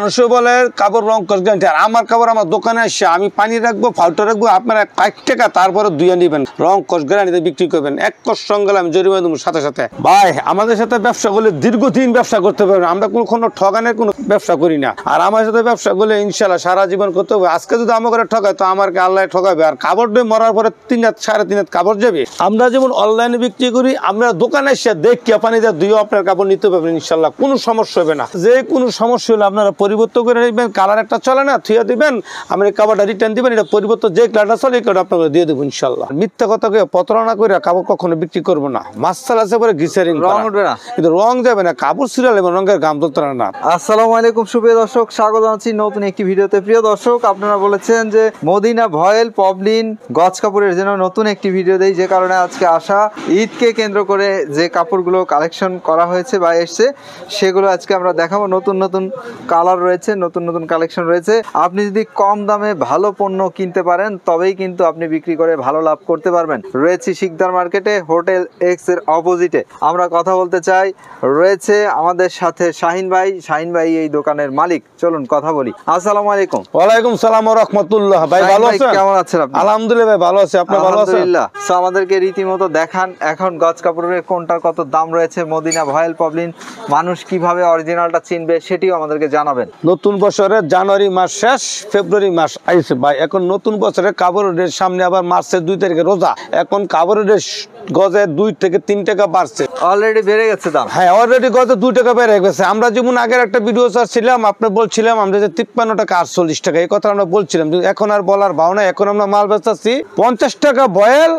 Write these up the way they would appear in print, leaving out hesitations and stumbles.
মানুষ বলে কাপড় রং কস গ্যারান্টি, আর আমার কাপড় আমার দোকানে আসছে আমি পানি রাখবো, ফাল্টো রাখবো, আপনারা 5 টাকা তারপরে ধুয়ে নিবেন, রং কস গ্যারান্টিতে বিক্রি করবেন। এক কস সঙ্গে আমি জরিমানা দেবো সাথে সাথে। ভাই আমাদের সাথে ব্যবসা করলে দীর্ঘদিন ব্যবসা করতে পারবেন, আমরা কোনো ঠগানের কোনো ব্যবসা করি না। আর আমার সাথে ব্যবসা করলে ইনশাল্লাহ সারা জীবন করতে হবে। আজকে যদি আমাকে ঠকায় তো আমাকে আল্লাহ ঠকাবে, আর কাপড় দিয়ে মরার পরে 3 হাত 3.5 হাত কাপড় যাবে। আমরা যেমন অনলাইনে বিক্রি করি, আমরা দোকানে এসে দেখিয়ে পানি দিয়ে ধুয়ে আপনার কাপড় নিতে পারবেন ইনশাল্লাহ, কোনো সমস্যা হবে না। যে কোনো সমস্যা হলে আপনারা পরিবর্তন করে নেবেন, কালার একটা চলে না থুয়ে দিবেন, আমি কাপড়টা রিটার্ন দিবেন, এটা পরিবর্তন যে কালারটা চলে এই কালারটা আপনাকে দিয়ে দেবো ইনশাল্লাহ। মিথ্যা কথাকে প্রতারণা করে কাপড় কখনো বিক্রি করবো না। মাসাল আছে পরে গ্লিসারিন, রং উঠবে না, কিন্তু রং যাবে না, কাপড় সিরিয়াল এবং রঙের গাম ধরতে না। আসসালামু আলাইকুম সুপ্রিয় দর্শক, স্বাগত জানাচ্ছি নতুন একটি ভিডিওতে। প্রিয় দর্শক, আপনারা বলেছেন যে মদিনা ভয়েল পবলিন গজ কাপড়ের জন্য নতুন একটি ভিডিও দেই, যে কারণে আজকে আসা। ঈদকে কেন্দ্র করে যে কাপড়গুলো কালেকশন করা হয়েছে বা এসছে সেগুলো আজকে আমরা দেখাবো। নতুন নতুন কালার রয়েছে, নতুন নতুন কালেকশন রয়েছে। আপনি যদি কম দামে ভালো পণ্য কিনতে পারেন তবেই কিন্তু আপনি বিক্রি করে ভালো লাভ করতে পারবেন। রয়েছে শিকদার মার্কেটে, হোটেল এক্স এর অপোজিটে। আমরা কথা বলতে চাই, রয়েছে আমাদের সাথে শাহিন ভাই। শাহিন ভাই এই দোকানের মালিক, চলুন কথা বলি। আসসালামু আলাইকুম। ওয়ালাইকুম সালাম ওয়া রাহমাতুল্লাহ। ভাই ভালো আছেন? কেমন আছেন আপনি? আলহামদুলিল্লাহ ভাই ভালো আছি, আপনি ভালো আছেন? আলহামদুলিল্লাহ। সো আমাদেরকে রীতিমতো দেখান এখন গজ কাপড়ের কোনটার কত দাম রয়েছে, মদিনা ভয়েল পবলিন মানুষ কিভাবে অরিজিনালটা চিনবে সেটিও আমাদেরকে জানাবেন। নতুন বছরের জানুয়ারি মাস শেষ, ফেব্রুয়ারি মাস আইছে ভাই। এখন নতুন বছরের কাপড়ের রেট সামনে, আবার মার্চের 2 তারিখে রোজা। এখন কাপড়ের রেট গজে 2 থেকে 3 টাকা বাড়ছে, অলরেডি বেড়ে গেছে দাম। হ্যাঁ অলরেডি গজে 2 টাকা বেড়ে গেছে। আমরা যেমন আগের একটা ভিডিও ছাড়ছিলাম, আপনি বলছিলাম আমরা যে 53 টাকা 48 টাকা, এই কথা আমরা বলছিলাম। এখন আর বলার ভাও না, এখন আমরা মাল বেচতেছি 50 টাকা বয়েল,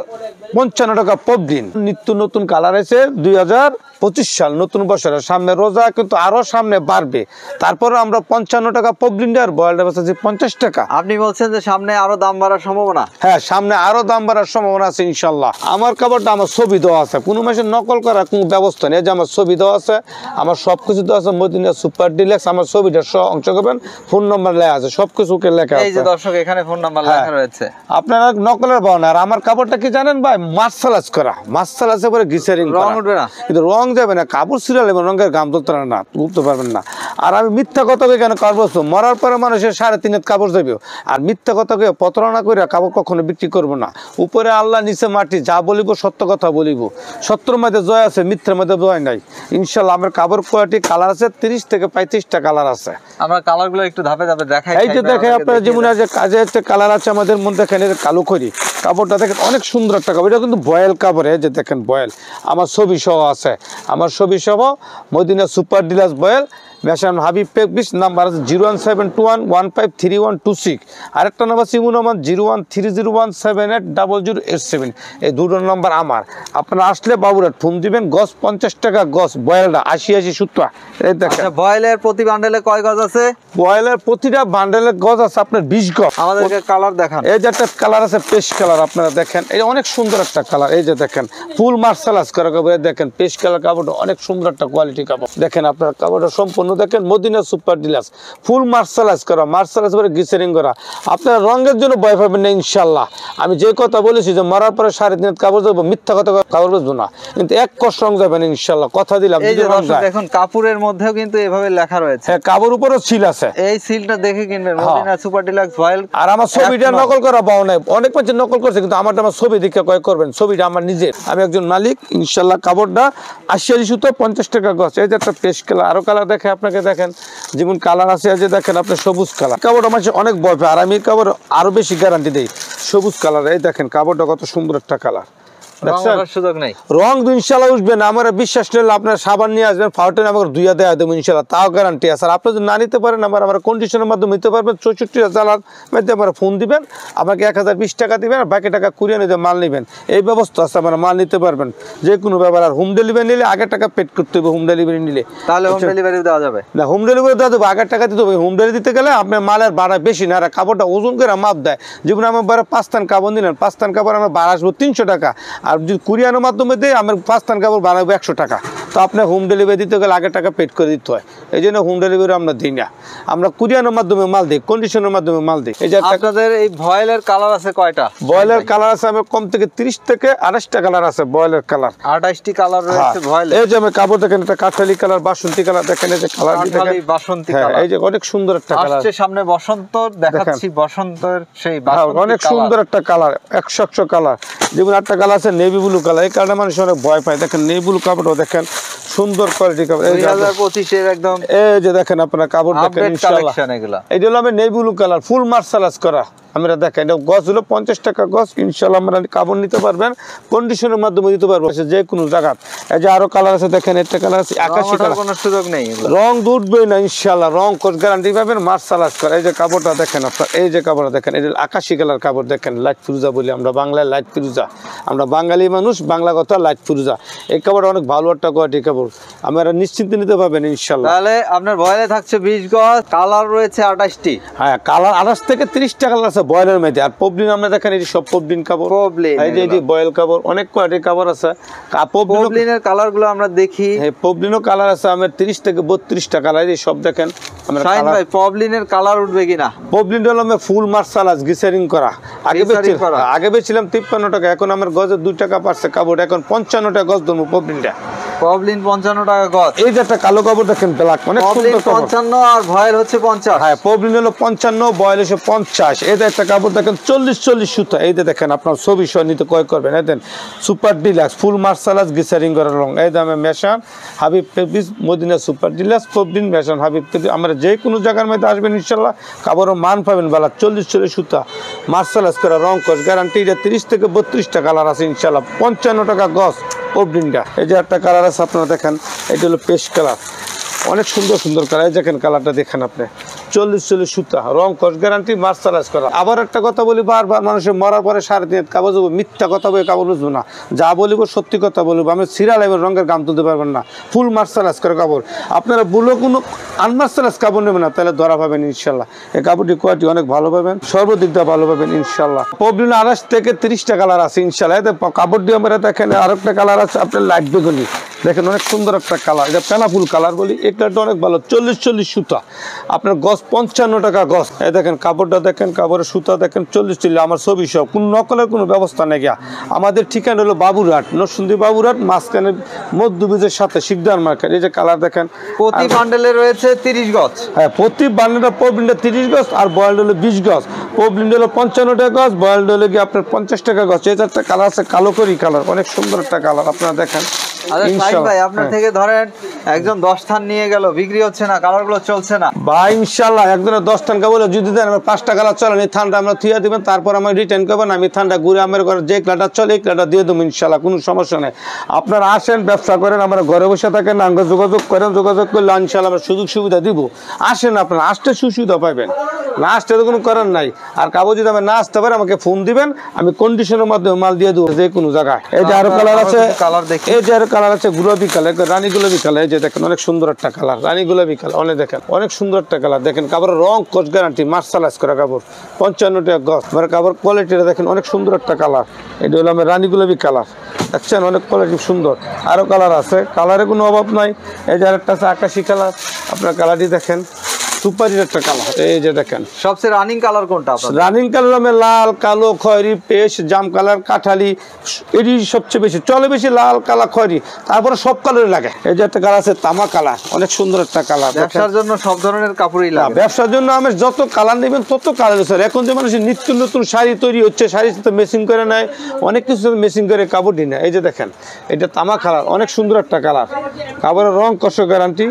55 টাকা পবলিন। নিত্য নতুন কালার আছে। 2025 সাল নতুন বছরের সামনে রোজা, কিন্তু আরো সামনে বাড়বে। তারপরে আমরা 55 টাকা পবলিন আর বয়েলটা বেচতেছি 50 টাকা। আপনি বলছেন যে সামনে আরো দাম বাড়ার সম্ভাবনা? হ্যাঁ, সামনে আরো দাম বাড়ার সম্ভাবনা আছে ইনশাল্লাহ। আমার কাপড়টা আমার ছবি দেওয়া আছে, কোনো মাসের নকল করার কোনো ব্যবস্থা নেই। যে আমার ছবি দেওয়া আছে, আমার সবকিছু দেওয়া আছে। মদিনা সুপার ডিলাক্স, আমার ছবিটা সহ অংশ করবেন, ফোন নাম্বার লেখা আছে, সবকিছুকে লেখা আছে। এই যে দর্শক, এখানে ফোন নাম্বার লেখা রয়েছে। আপনারা নকলের পাও না। আর আমার কাপড়টা কি জানেন ভাই, মার্শালাইজ করা, মার্শালাইজ পরে গ্লিসারিন, রং উঠবে না, কিন্তু রং যাবে না, কাপড় সিরিয়াল এবং রঙের গাম ধরতে না, উঠতে পারবেন না। আর আমি মিথ্যা কথাকে কেন করবো? মরার পরে মানুষের 3.5 হাত কাপড় যাবে। আর মিথ্যা কথাকে প্রতারণা করে কাপড় কখনো বিক্রি করবো না। উপরে আল্লাহ, নিচে মাটি, যা বলিব সত্য কথা বলিব। সত্যের মধ্যে জয় আছে, মিথ্যার মধ্যে জয় নাই ইনশাল্লাহ। আমার কাপড় কোয়ালিটি কালার আছে 30 থেকে 35টা কালার আছে। আমরা কালারগুলো একটু ধাপে ধাপে দেখাই। এই যে দেখেন আপনারা, যেমন যে কাজে একটা কালার আছে আমাদের মধ্যে, এখানে কালো করি কাপড়টা দেখেন, অনেক সুন্দর একটা কাপড়। এটা কিন্তু বয়েল কাপড়, এই যে দেখেন বয়েল, আমার ছবি সহ আছে, আমার ছবি সহ মদিনা সুপার ডিলাক্স বয়েল, মেশান হাবিব পেকবিস। নাম্বার আছে 01721153126। আরেকটা নাম্বার সিমু নাম্বার 01301780087। এই দুটো নাম্বার আমার। আপনারা আসলে বাবুরাট ফোন দিবেন। গজ 50 টাকা গজ, বয়েলটা 80 70। এই দেখেন বয়েলের প্রতি বান্ডেলে কয় গজ আছে? বয়েলের প্রতিটা বান্ডেলের গজ আছে আপনার 20 গজ। আমাদেরকে কালার দেখান। এই যে একটা কালার আছে পেস্ট কালার, আপনারা দেখেন, এটা অনেক সুন্দর একটা কালার। এই যে দেখেন ফুল মার্শালাইজ করা কাপড়, দেখেন পেস্ট কালার কাপড়টা অনেক সুন্দর একটা কোয়ালিটি কাপড়। দেখেন আপনার কাপড়টা সম্পূর্ণ দেখেন মদিনা সুপার ডিলাক্স, ফুল মার্শালাইজ করা, মার্শালাইজ করে গ্লিসারিন করা। আপনার রঙের জন্য ভয় পাবেন না ইনশাল্লাহ। আমি যে কথা বলেছি যে মরার পরে 3.5 হাত কাপড় যাবো, মিথ্যা কথা কাপড় বেচবো না, কিন্তু এক কষ্ট রং যাবে না ইনশাল্লাহ, কথা দিলাম। এই যে দেখুন কাপড়ের মধ্যেও কিন্তু এভাবে লেখা রয়েছে। হ্যাঁ, কাপড় উপরেও সিল আছে। এই সিলটা দেখে কিনবেন, মদিনা সুপার ডিলাক্স ভয়েল। আর আমার ছবিটা নকল করা পাও নাই, অনেক মানুষ নকল করছে, কিন্তু আমারটা আমার ছবি দেখে কয় করবেন, ছবিটা আমার নিজের, আমি একজন মালিক ইনশাল্লাহ। কাপড়টা 80 সুতো, 50 টাকা গজ। এই যে একটা পেস্ট কালার, আরো কালার দেখে আপনাকে, দেখেন যেমন কালার আছে। এই যে দেখেন আপনার সবুজ কালার, কাপড়টা মানুষ অনেক ভয় পায়, আর আমি কাপড় আরো বেশি গ্যারান্টি দেই। সবুজ কালার, এই দেখেন কাপড়টা কত সুন্দর একটা কালার। সুযোগ নেই, রং ইনশাল্লাহ উঠবে না। আমার বিশ্বাস নিলে আপনার সাবান নিয়ে আসবেন, ফাউটেন আমাকে ধুইয়া দেওয়া দেবো ইনশাল্লাহ, তাও গ্যারান্টি আছে। আর আপনি যদি না নিতে পারেন, আমার কন্ডিশনের মাধ্যমে নিতে পারবেন। 64,000 মধ্যে আমার ফোন দিবেন, আমাকে 1020 টাকা দিবেন, আর বাকি টাকা কুরিয়ে নিতে মাল নেবেন, এই ব্যবস্থা আছে। আমার মাল নিতে পারবেন যে কোনো ব্যাপার। আর হোম ডেলিভারি নিলে আগে টাকা পেড করতে হবে, হোম ডেলিভারি নিলে। তাহলে হোম ডেলিভারি দেওয়া যাবে না? হোম ডেলিভারি দেওয়া যাবে, আগের টাকা দিতে হবে। হোম ডেলিভারি দিতে গেলে আপনার মালের ভাড়া বেশি না, আর কাপড়টা ওজন করে মাপ দেয়। যেমন আমার 5 থান কাপড় নিলেন, 5 থান কাপড় আমার ভাড়া আসবো 300 টাকা। আর যদি কুরিয়ানোর মাধ্যমে দেয়, আমার 5 থান কাপড় বানাবো 100 টাকা। তো আপনি হোম ডেলিভারি দিতে গেলে আগে টাকা পেড করে দিতে হয়, এই জন্য হোম ডেলিভারি আমরা দিই না, আমরা কুরিয়ারের মাধ্যমে মাল দিই, কন্ডিশনের মাধ্যমে মাল দিই। এই যে আপনাদের এই ভয়েলের কালার আছে কয়টা? বয়েলের কালার আছে আমার কম থেকে 30 থেকে 28টা কালার আছে বয়েলের কালার, 28টি কালার রয়েছে ভয়েল। এই যে আমি কাপড় দেখেন, এটা কাঠালি কালার, বাসন্তী কালার, দেখেন এই যে কালার, কাঠালি বাসন্তী হ্যাঁ, কালার, এই যে অনেক সুন্দর একটা কালার আসছে সামনে বসন্ত, দেখাচ্ছি বসন্তের সেই বাসন্তী অনেক কালার। সুন্দর একটা কালার, 100 কালার। যেমন একটা কালার আছে নেভি ব্লু কালার, এই কালারটা মানুষ অনেক ভয় পায়। দেখেন নেভি ব্লু কাপড়ও দেখেন সুন্দর কোয়ালিটি কাপড়, 2025 এর একদম এই যে দেখেন আপনারা কাপড় দেখেন ইনশাআল্লাহ। এগুলা এই হলো আমি নেভি ব্লু কালার ফুল মার্শালাইজ করা, আমরা দেখেন এটা গজ হলো 50 টাকা গজ, ইনশাআল্লাহ আমরা কাপড় নিতে পারবেন, কন্ডিশনের মাধ্যমে দিতে পারবো যে কোনো জায়গা। এই যে আরো কালার আছে দেখেন, একটা কালার আছে আকাশী কালার, কোনো সুযোগ নেই, রং উঠবে না ইনশাআল্লাহ, রং কোট গ্যারান্টি পাবেন, মার্শালাইজ করা। এই যে কাপড়টা দেখেন আপনার, এই যে কাপড়টা দেখেন, এটা আকাশী কালার কাপড় দেখেন, লাইট ফিরোজা বলি আমরা বাংলায়, লাইট ফিরোজা, আমরা বাঙালি মানুষ, বাংলা কথা লাইট ফিরোজা। এই কাপড়টা অনেক ভালো একটা কোয়ালিটি কাপড়, আমরা নিশ্চিন্তে নিতে পারবেন ইনশাআল্লাহ। তাহলে আপনার বয়েলে থাকছে 20 গজ, কালার রয়েছে 28টি। হ্যাঁ, কালার 28 থেকে 30টা কালার আছে বয়েলের মধ্যে। আর পবলিন আমরা দেখেন এই সব পবলিন কাপড়, এই যে এই বয়েল কাপড়, অনেক কোয়ালিটির কাপড় আছে। পবলিনের কালারগুলো আমরা দেখি, হ্যাঁ পবলিনও কালার আছে আমার 30 থেকে 32টা কালার, এই সব দেখেন। আমরা শাইন ভাই পবলিনের কালার উঠবে কিনা? পবলিন হলো আমি ফুল মার্শালাইজ গ্লিসারিং করা, আগে বেচছিলাম 53 টাকা, এখন আমার গজে 2 টাকা পারছে কাপড়, এখন 55 টাকা গজ ধরবো পবলিনটা। পবলিন 55 টাকা গজ। এই যে একটা কালো কাপড় দেখেন ব্ল্যাক, অনেক সুন্দর কাপড়। 55 আর ভয়েল হচ্ছে 50। হ্যাঁ পবলিন হলো 55, বয়েল হচ্ছে 50। এই যে একটা কাপড় দেখেন 40 সুতা, এই যে দেখেন আপনার ছবি সহ নিতে ক্রয় করবেন। এই দেন সুপার ডিলাক্স ফুল মার্শালাইজ গ্লিসারিং করা রং, এই দামে মেশান Habib পেপিস Medina super deluxe পবলিন মেশান Habib পেপিস। আমরা যে কোনো জায়গার মধ্যে আসবেন ইনশাল্লাহ কাপড়ের মান পাবেন ভালো, 40 সুতা মার্শালাইজ করা রং কস গ্যারান্টি। এটা 30 থেকে 32টা কালার আছে ইনশাল্লাহ, 55 টাকা গজ পবলিনটা। এই যে একটা কালার আছে আপনারা দেখেন, এটা হলো পেস্ট কালার, অনেক সুন্দর কালার, এই দেখেন কালারটা দেখেন আপনি, 40 সুতা রং কস গ্যারান্টি মার্শালাইজ করা। আবার একটা কথা বলি, বারবার মানুষের মরার পরে 3.5 কাগজ হবো, মিথ্যা কথা বলে কাপড় বুঝবো না, যা বলিব সত্যি কথা বলবো, আমি সিরিয়াল এবং রঙের গাম তুলতে পারবেন না, ফুল মার্শালাইজ করা কাপড়। আপনারা বলে কোনো আনমার্শালাইজ কাপড় নেবেন না, তাহলে ধরা পাবেন ইনশাল্লাহ। এই কাপড়টি কোয়ালিটি অনেক ভালো পাবেন, সর্বদিক দিয়ে ভালো পাবেন ইনশাল্লাহ। পবলিন 28 থেকে 30টা কালার আছে ইনশাল্লাহ। এতে কাপড়টি আমরা দেখেন আরেকটা কালার আছে আপনার লাইট বেগুনি, দেখেন অনেক সুন্দর একটা কালার, এটা পেনাফুল কালার বলি, এই কালারটা অনেক ভালো, 40 সুতা আপনার গজ 55 টাকা গজ। এই দেখেন কাপড়টা দেখেন, কাপড়ের সুতা দেখেন 40 আমার ছবি সব, কোন নকলের কোনো ব্যবস্থা নেই। আমাদের ঠিকানা হলো বাবুরহাট, নরসিংদী বাবুরহাট, মাঝখানে মধ্যবীজের সাথে শিকদার মার্কেট। এই যে কালার দেখেন, প্রতি বান্ডেলে রয়েছে 30 গজ। হ্যাঁ প্রতি বান্ডেলটা পবলিনটা 30 গজ, আর বয়েলড হলো 20 গজ। পবলিন হলো 55 টাকা গজ, বয়েলড হলো কি আপনার 50 টাকা গজ। এই একটা কালার আছে কালো করি কালার, অনেক সুন্দর একটা কালার আপনারা দেখেন। ভাই আপনার থেকে ধরেন একজন 10 থান নিয়ে গেল, বিক্রি হচ্ছে না, কালার গুলো চলছে না ভাই, ইনশাআল্লাহ একজনের 10 টান কাপড় যদি দেন আমার 5টা কালার চলেন, এই থানটা আমরা থুয়া দিবেন, তারপর আমরা রিটার্ন করবেন, আমি থানটা ঘুরে আমার ঘরে যে কালারটা চলে এই কালারটা দিয়ে দেবো ইনশাআল্লাহ, কোনো সমস্যা নেই। আপনারা আসেন, ব্যবসা করেন, আমরা ঘরে বসে থাকেন, আমরা যোগাযোগ করেন, যোগাযোগ করলে ইনশাআল্লাহ আমরা সুযোগ সুবিধা দিব। আসেন আপনারা, আসতে সুবিধা পাবেন, না আসতে তো কোনো করার নাই। আর কাপড় যদি আমি না আসতে পারে আমাকে ফোন দিবেন, আমি কন্ডিশনের মাধ্যমে মাল দিয়ে দেবো যে কোনো জায়গায়। এই যে আরো কালার আছে, এই যে আরো কালার আছে গোলাপি কালার, রানী গোলাপি কালার, এই যে দেখেন অনেক সুন্দর একটা কালার, রানী গোলাপি কালার, অনেক দেখেন অনেক সুন্দর একটা কালার। দেখেন কাপড়ের রং কোচ গ্যারান্টি মার্শালাইজ করা কাপড়, 55 টাকা গজ। মানে কাপড় কোয়ালিটিটা দেখেন অনেক সুন্দর একটা কালার, এটা হলো আমার রানী গোলাপি কালার, দেখছেন অনেক কোয়ালিটি সুন্দর। আরো কালার আছে, কালারে কোনো অভাব নাই। এই যে আরেকটা আছে আকাশি কালার, আপনার কালারটি দেখেন সুপারির একটা কালার। এই যে দেখেন সবচেয়ে রানিং কালার কোনটা আপনার? রানিং কালার আমি লাল, কালো, খয়েরি, পেস্ট, জাম কালার, কাঠালি, এটি সবচেয়ে বেশি চলে, বেশি লাল, কালা, খয়েরি, তারপরে সব কালারই লাগে। এই যে একটা কালার আছে তামা কালার, অনেক সুন্দর একটা কালার। ব্যবসার জন্য সব ধরনের কাপড়ই লাগে। ব্যবসার জন্য আমি যত কালার নেবেন তত কালার স্যার। এখন যে মানুষের নিত্য নতুন শাড়ি তৈরি হচ্ছে, শাড়ির সাথে মেশিং করে নেয়, অনেক কিছু মেশিং করে কাপড় দিই না। এই যে দেখেন এটা তামা কালার, অনেক সুন্দর একটা কালার, কাপড়ের রং কষ্ট গ্যারান্টি,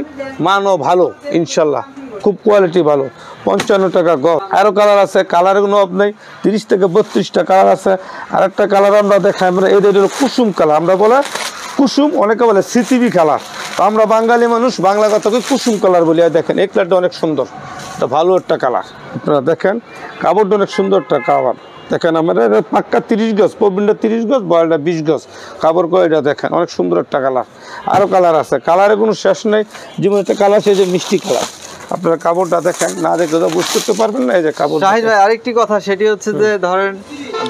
মানও ভালো ইনশাল্লাহ, খুব কোয়ালিটি ভালো, 55 টাকা গজ। আরো কালার আছে, কালারের কোনো অভাব নেই, 30 থেকে 32টা কালার আছে। আর একটা কালার আমরা দেখাই, আমরা এটা হলো কুসুম কালার, আমরা বলে কুসুম, অনেকে বলে সিটিভি কালার, আমরা বাঙালি মানুষ বাংলা কথাকে কুসুম কালার বলি। আর দেখেন এই কালারটা অনেক সুন্দর, এটা ভালো একটা কালার, আপনারা দেখেন কাপড়টা অনেক সুন্দর একটা কালার। দেখেন আমরা পাক্কা 30 গজ, পবলিনটা 30 গজ, বয়েলটা 20 গজ কাপড় করে, এটা দেখেন অনেক সুন্দর একটা কালার। আরো কালার আছে, কালারে কোনো শেষ নেই, যেমন একটা কালার সেই যে মিষ্টি কালার, আপনারা কাপড়টা দেখেন, না দেখলে তো বুঝতে পারবেন না। এই যে কাপড়। শাহিদ ভাই আরেকটি কথা, সেটি হচ্ছে যে ধরেন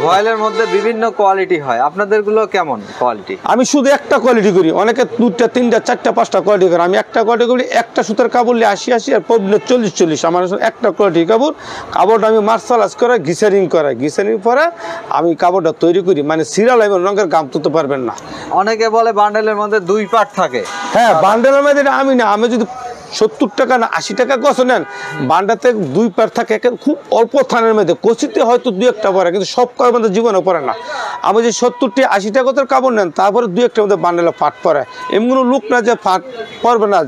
ভয়েলের মধ্যে বিভিন্ন কোয়ালিটি হয়, আপনাদের গুলো কেমন কোয়ালিটি? আমি শুধু একটা কোয়ালিটি করি, অনেকে 2টা 3টা 4টা 5টা কোয়ালিটি করে, আমি একটা কোয়ালিটি করি। একটা সুতার কাপড় 80 আর পবলিনের 40 আমার একটা কোয়ালিটি কাপড়টা আমি মার্শালাইজ করে ঘিসারিং পরে আমি কাপড়টা তৈরি করি, মানে সিরিয়াল এবং রঙের গাম তুলতে পারবেন না। অনেকে বলে বান্ডেলের মধ্যে 2 পার্ট থাকে। হ্যাঁ, বান্ডেলের মধ্যে আমি না, আমি যদি 70 টাকা না 80 টাকা গছ নেন, বান্ডাতে 2 পার থাকে, খুব অল্প থানের মধ্যে কচিতে হয়তো 2-1টা পরে, কিন্তু সব কাপড় মধ্যে জীবনে পরে না। আমি যে 70টি 80 টাকা কাপড় নেন, তারপরে 2-1টার মধ্যে বান্ডেলে ফাট পরে, এমন কোনো লোক না যে ফাট পরবে না,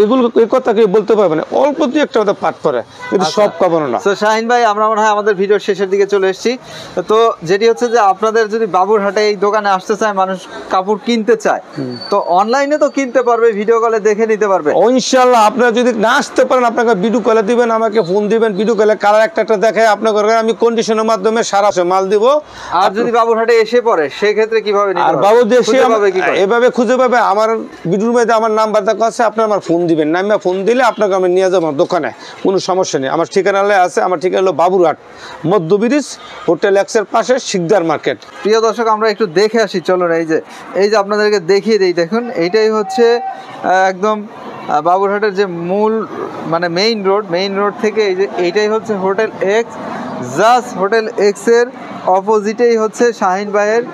এগুলো এই কথা কেউ বলতে পারবে না, অল্প 2-1টার মধ্যে ফাট পরে, কিন্তু সব কাপড় না। তো শাহিন ভাই, আমরা মনে হয় আমাদের ভিডিওর শেষের দিকে চলে এসেছি। তো যেটি হচ্ছে যে আপনাদের যদি বাবুরহাটে এই দোকানে আসতে চায়, মানুষ কাপড় কিনতে চায়, তো অনলাইনে তো কিনতে পারবে, ভিডিও কলে দেখে নিতে পারবে ইনশাআল্লাহ। আপনারা যদি না আসতে পারেন, আপনাকে ভিডিও কলে দিবেন, আমাকে ফোন দিবেন, ভিডিও কলে কালার একটা দেখে আপনাকে আমি কন্ডিশনের মাধ্যমে সারা মাল দিব। আর যদি বাবুরহাটে এসে পড়ে, সেই ক্ষেত্রে কিভাবে নিতে আর পারবে? বাবু দেশে কি করে? এভাবে খুঁজে পাবে, আমার ভিডিওর মধ্যে আমার নাম্বার দেখা আছে, আপনি আমার ফোন দিবেন, না আমি ফোন দিলে আপনাকে আমি নিয়ে যাবো দোকানে, কোনো সমস্যা নেই। আমার ঠিকানা আছে, আমার ঠিকানা হলো বাবুরহাট মধ্য ব্রিজ, হোটেল এক্সের পাশে, শিকদার মার্কেট। প্রিয় দর্শক, আমরা একটু দেখে আসি, চলুন। এই যে আপনাদেরকে দেখিয়ে দিই, দেখুন এইটাই হচ্ছে একদম বাবুরহাটের যে মূল মানে মেইন রোড থেকে এইটাই হচ্ছে হোটেল এক্স। জাস্ট হোটেল এক্সের অপোজিটেই হচ্ছে শাহিন ভাইয়ের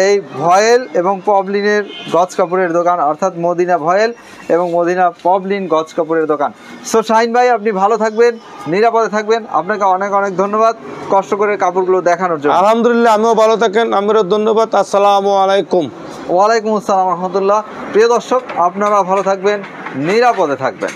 এই ভয়েল এবং পবলিনের গজ কাপড়ের দোকান, অর্থাৎ মদিনা ভয়েল এবং মদিনা পবলিন গজ কাপড়ের দোকান। সো শাহিন ভাই, আপনি ভালো থাকবেন, নিরাপদে থাকবেন, আপনাকে অনেক অনেক ধন্যবাদ কষ্ট করে কাপড়গুলো দেখানোর জন্য। আলহামদুলিল্লাহ, আমিও ভালো থাকেন, আমিরও ধন্যবাদ। আসসালামু আলাইকুম। ওয়ালাইকুম আসসালাম রহমতুল্লাহ। প্রিয় দর্শক, আপনারা ভালো থাকবেন, নিরাপদে থাকবেন।